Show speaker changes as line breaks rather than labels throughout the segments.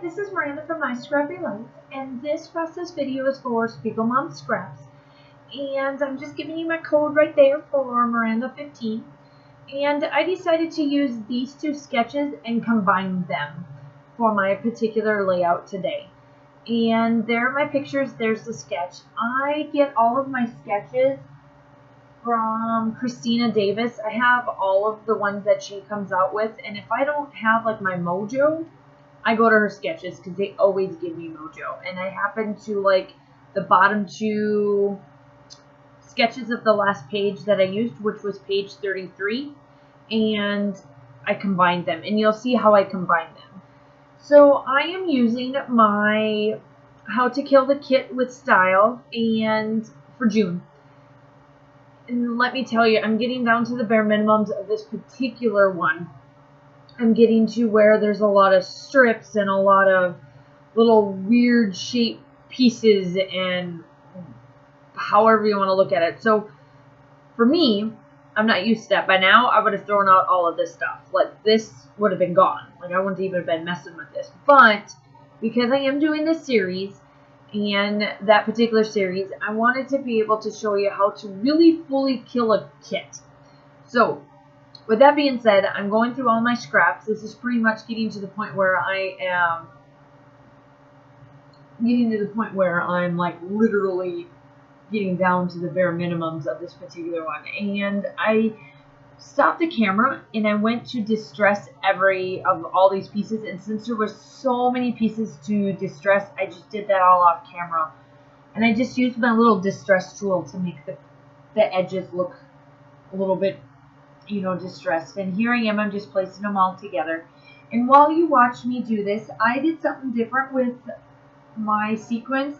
this is Miranda from My Scrappy Life, and this process video is for Spiegel Mom Scraps. And I'm just giving you my code right there for Miranda 15. And I decided to use these two sketches and combine them for my particular layout today. And there are my pictures, there's the sketch. I get all of my sketches from Christina Davis. I have all of the ones that she comes out with, and if I don't have like my mojo, I go to her sketches because they always give me mojo. And I happen to like the bottom two sketches of the last page that I used, which was page 33, and I combined them, and you'll see how I combine them. So I am using my How to Kill the Kit with Style and for June. And let me tell you, I'm getting down to the bare minimums of this particular one. I'm getting to where there's a lot of strips and a lot of little weird shaped pieces and however you want to look at it. So for me, I'm not used to that. By now, I would have thrown out all of this stuff. Like, this would have been gone. Like, I wouldn't even have been messing with this. But because I am doing this series, and that particular series, I wanted to be able to show you how to really fully kill a kit. So, with that being said, I'm going through all my scraps. This is pretty much getting to the point where I'm like literally getting down to the bare minimums of this particular one. And I stopped the camera and I went to distress every of all these pieces, and since there were so many pieces to distress, I just did that all off camera, and I just used my little distress tool to make the edges look a little bit, you know, distressed. And here I am, I'm just placing them all together. And while you watch me do this, I did something different with my sequins.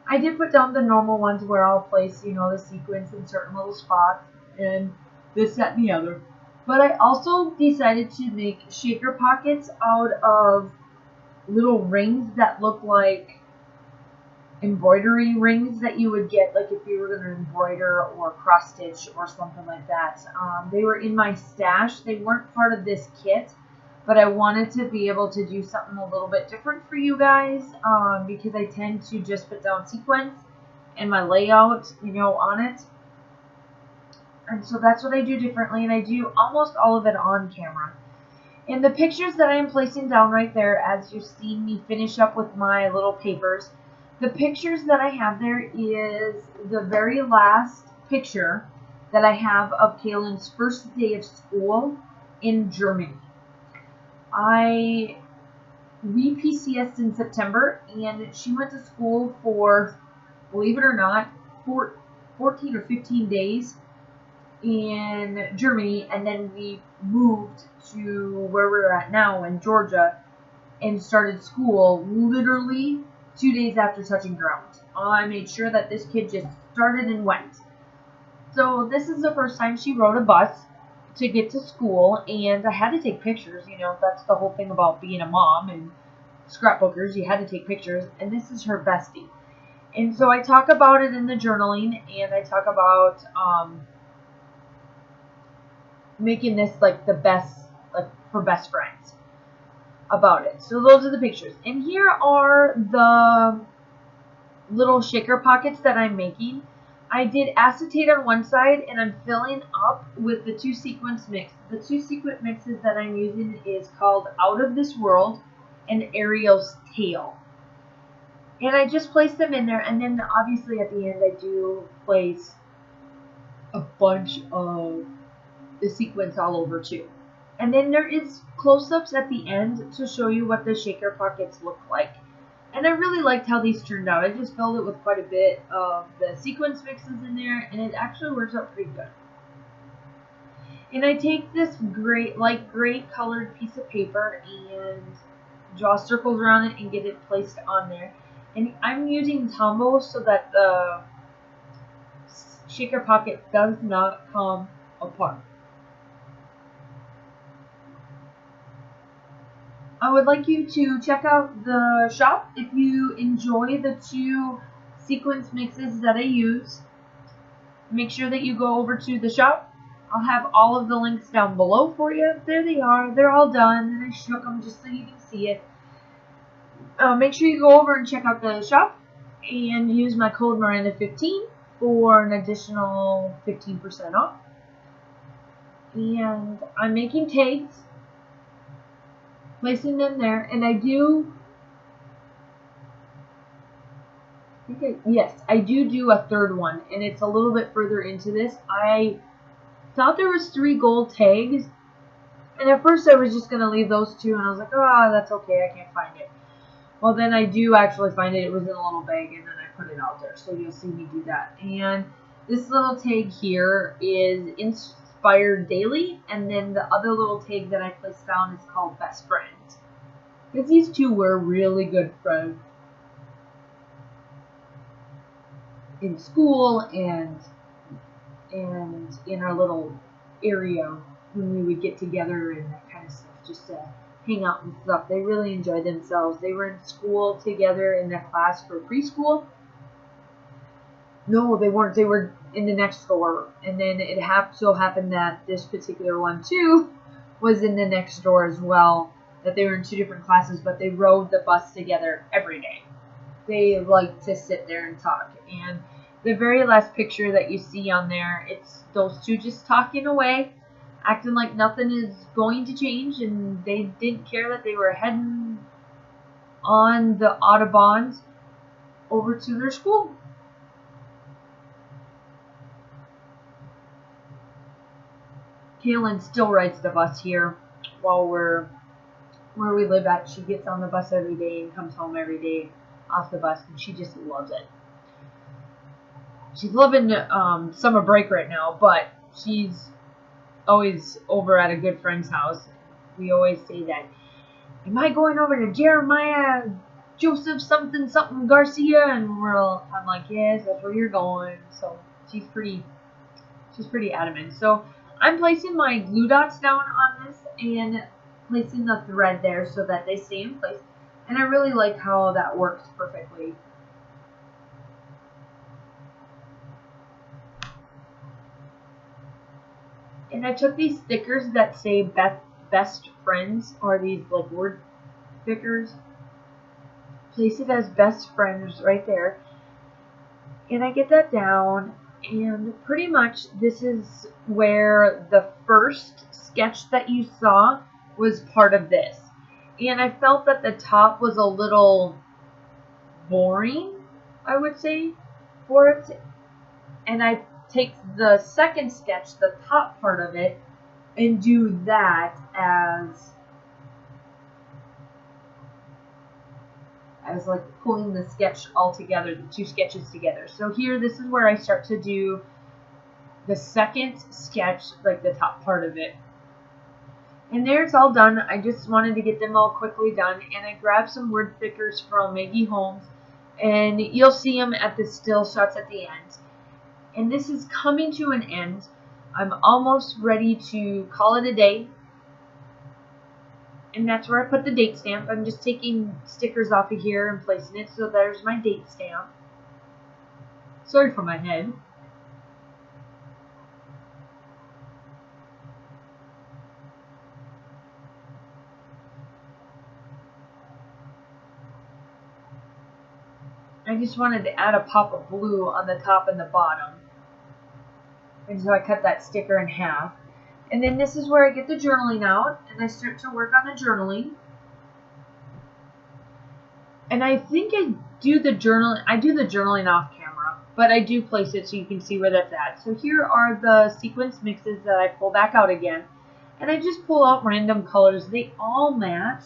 I did put down the normal ones where I'll place, you know, the sequins in certain little spots and this, that, and the other. But I also decided to make shaker pockets out of little rings that look like embroidery rings that you would get, like if you were going to embroider or cross stitch or something like that. They were in my stash. They weren't part of this kit, but I wanted to be able to do something a little bit different for you guys, because I tend to just put down sequins and my layout, you know, on it. And so that's what I do differently, and I do almost all of it on camera. And the pictures that I am placing down right there, as you've seen me finish up with my little papers, the pictures that I have there is the very last picture that I have of Kaylin's first day of school in Germany. We PCS'd in September, and she went to school for, believe it or not, 14 or 15 days in Germany, and then we moved to where we're at now in Georgia and started school literally 2 days after touching ground. I made sure that this kid just started and went. So this is the first time she rode a bus to get to school, and I had to take pictures. You know, that's the whole thing about being a mom and scrapbookers. You had to take pictures, and this is her bestie. And so I talk about it in the journaling, and I talk about making this like the best, like for best friends about it. So those are the pictures, and here are the little shaker pockets that I'm making. I did acetate on one side, and I'm filling up with the two sequence mix. The two sequence mixes that I'm using is called Out of This World and Ariel's Tail. And I just place them in there, and then obviously at the end I do place a bunch of the sequence all over too. And then there is close-ups at the end to show you what the shaker pockets look like. And I really liked how these turned out. I just filled it with quite a bit of the sequence mixes in there, and it actually works out pretty good. And I take this light gray colored piece of paper and draw circles around it and get it placed on there. And I'm using Tombow so that the shaker pocket does not come apart. I would like you to check out the shop if you enjoy the two sequence mixes that I use. Make sure that you go over to the shop. I'll have all of the links down below for you. There they are. They're all done, and I shook them just so you can see it. Make sure you go over and check out the shop and use my code Miranda15 for an additional 15% off. And I'm making tags, placing them there, and I do do a third one, and it's a little bit further into this. I thought there was 3 gold tags, and at first I was just going to leave those 2, and I was like, oh, that's okay, I can't find it. Well, then I do actually find it. It was in a little bag, and then I put it out there, so you'll see me do that. And this little tag here is Inspired Daily, and then the other little tag that I placed down is called Best Friends. Because these 2 were really good friends in school and in our little area when we would get together and that kind of stuff, just to hang out and stuff. They really enjoyed themselves. They were in school together in that class for preschool. No, they weren't. They were in the next door. And then it so happened that this particular one, too, was in the next door as well. That they were in 2 different classes, but they rode the bus together every day. They liked to sit there and talk. And the very last picture that you see on there, it's those 2 just talking away, acting like nothing is going to change, and they didn't care that they were heading on the Autobahns over to their school. Kaylin still rides the bus here while we're where we live at. She gets on the bus every day and comes home every day off the bus, and she just loves it. She's loving summer break right now, but she's always over at a good friend's house. We always say that, am I going over to Jeremiah Joseph something Garcia? And I'm like, yes, that's where you're going. So she's pretty adamant. So I'm placing my glue dots down on this and placing the thread there so that they stay in place. And I really like how that works perfectly. And I took these stickers that say best friends, or these like word stickers, place it as best friends right there. And I get that down, and pretty much this is where the first sketch that you saw was part of this. And I felt that the top was a little boring, I would say, for it. And I take the second sketch, the top part of it, and do that as like pulling the sketch all together, the 2 sketches together. So here, this is where I start to do the second sketch, like the top part of it. And there it's all done. I just wanted to get them all quickly done, and I grabbed some word stickers from Maggie Holmes, and you'll see them at the still shots at the end. And this is coming to an end. I'm almost ready to call it a day. And that's where I put the date stamp. I'm just taking stickers off of here and placing it. So there's my date stamp. Sorry for my head. I just wanted to add a pop of blue on the top and the bottom. And so I cut that sticker in half. And then this is where I get the journaling out, and I start to work on the journaling. And I think I do the journaling off camera, but I do place it so you can see where that's at. So here are the sequence mixes that I pull back out again. And I just pull out random colors. They all match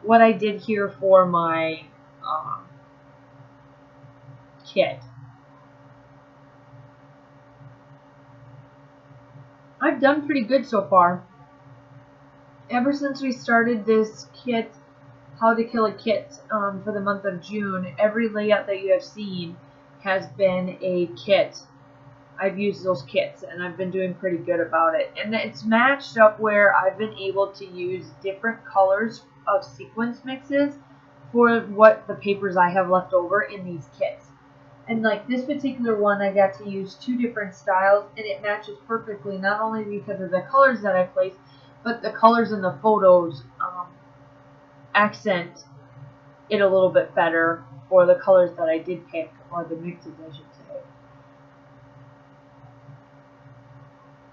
what I did here for my kit. I've done pretty good so far. Ever since we started this kit, How to Kill a Kit, for the month of June, every layout that you have seen has been a kit. I've used those kits, and I've been doing pretty good about it. And it's matched up where I've been able to use different colors of sequence mixes for what the papers I have left over in these kits. And like this particular one, I got to use 2 different styles, and it matches perfectly, not only because of the colors that I placed, but the colors in the photos accent it a little bit better for the colors that I did pick, or the mixes I should say.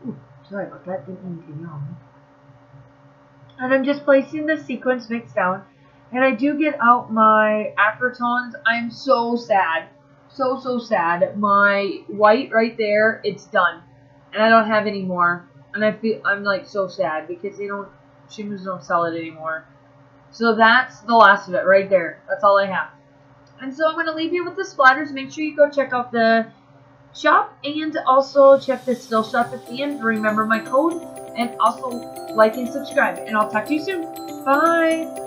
Ooh, sorry about that, didn't mean to yawn. And I'm just placing the sequence mix down, and I do get out my acrotones. I'm so sad. So sad. My white right there, it's done. And I don't have any more. And I'm like so sad because Shimmers don't sell it anymore. So that's the last of it right there. That's all I have. And so I'm going to leave you with the splatters. Make sure you go check out the shop and also check the still shop at the end. Remember my code, and also like and subscribe. And I'll talk to you soon. Bye.